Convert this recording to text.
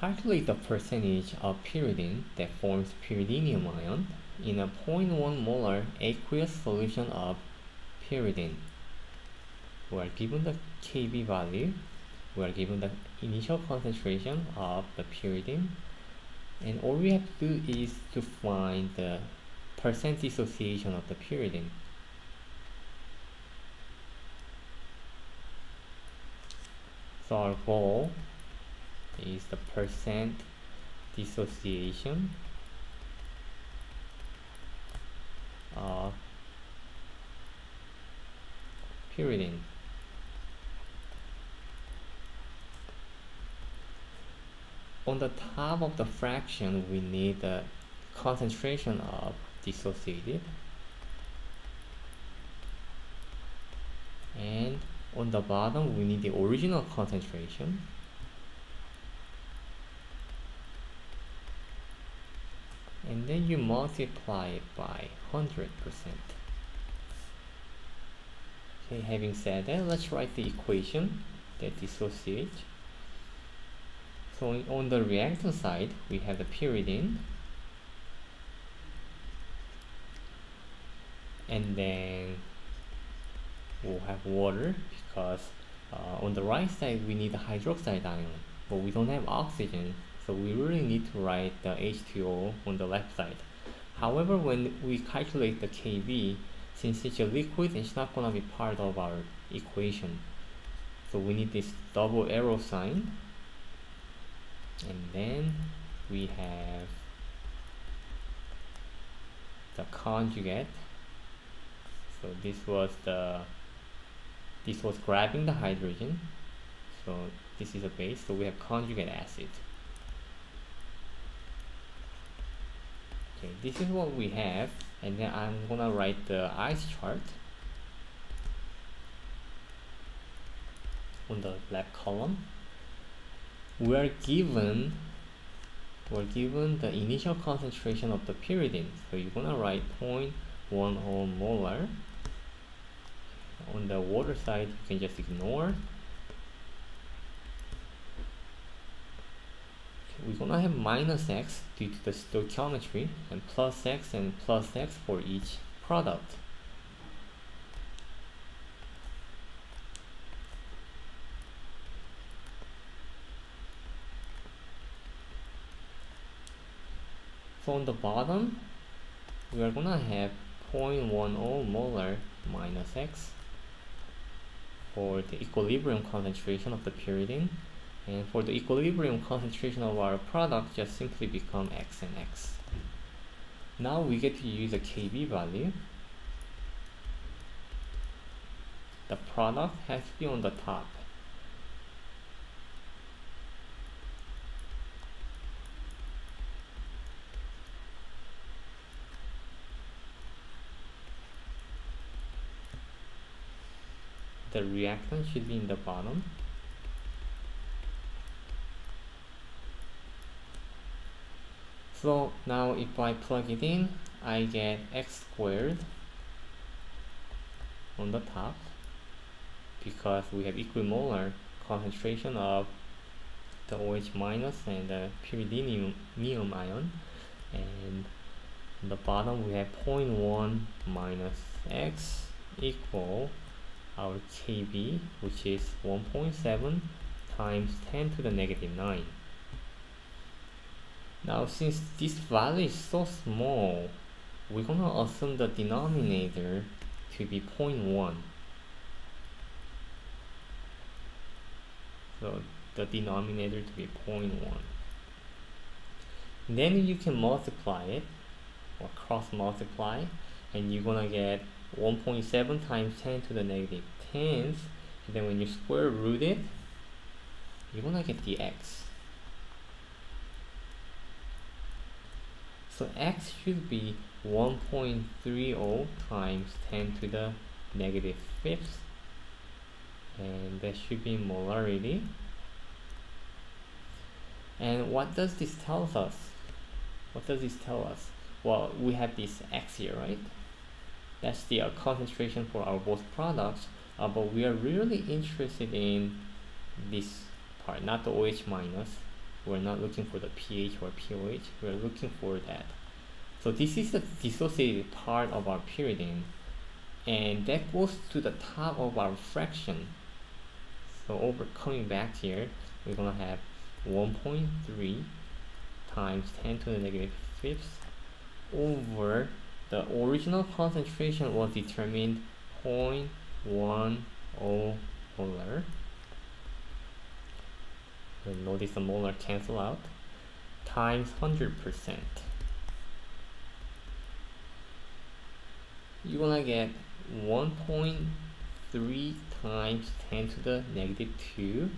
calculate the percentage of pyridine that forms pyridinium ion in a 0.1 molar aqueous solution of pyridine. We are given the Kb value, we are given the initial concentration of the pyridine, and all we have to do is to find the percent dissociation of the pyridine. So our goal is the percent dissociation of pyridine. On the top of the fraction, we need the concentration of dissociated, and on the bottom we need the original concentration, and then you multiply it by 100%. Okay, having said that, let's write the equation that dissociates. So on the reactant side, we have the pyridine, and then we'll have water, because on the right side we need the hydroxide ion, but we don't have oxygen, so we really need to write the H2O on the left side. However, when we calculate the Kb, since it's a liquid, it's not going to be part of our equation, so we need this double arrow sign, and then we have the conjugate. So this was grabbing the hydrogen, so this is a base, so we have conjugate acid. Okay, this is what we have, and then I'm gonna write the ice chart on the left column. We're given the initial concentration of the pyridine, so you're gonna write 0.10 molar. On the water side, you can just ignore. We're gonna have minus x due to the stoichiometry, and plus x for each product. So on the bottom, we are gonna have 0.10 molar minus x for the equilibrium concentration of the pyridine, and for the equilibrium concentration of our product, just simply become x and x. Now we get to use a Kb value. The product has to be on the top. The reactant should be in the bottom. So now if I plug it in, I get x squared on the top, because we have equimolar concentration of the OH minus and the pyridinium ion, and on the bottom we have 0.1 minus x equal our Kb, which is 1.7 times 10 to the negative 9. Now since this value is so small, we're gonna assume the denominator to be 0.1. So the denominator to be 0.1. Then you can multiply it, or cross multiply, and you're gonna get 1.7 times 10 to the negative 10th, and then when you square root it, you're gonna get the x. So x should be 1.30 times 10 to the negative 5th, and that should be molarity. And what does this tell us? What does this tell us? Well, we have this x here, right? That's the concentration for our both products, but we are really interested in this part, not the OH minus. We're not looking for the pH or pOH. We're looking for that. So this is the dissociated part of our pyridine, and that goes to the top of our fraction. So coming back here, we're gonna have 1.3 times 10 to the negative fifth over the original concentration was determined 0.10 molar. You'll notice the molar cancel out, times 100%. You're gonna get 1.3 times 10 to the negative 2%.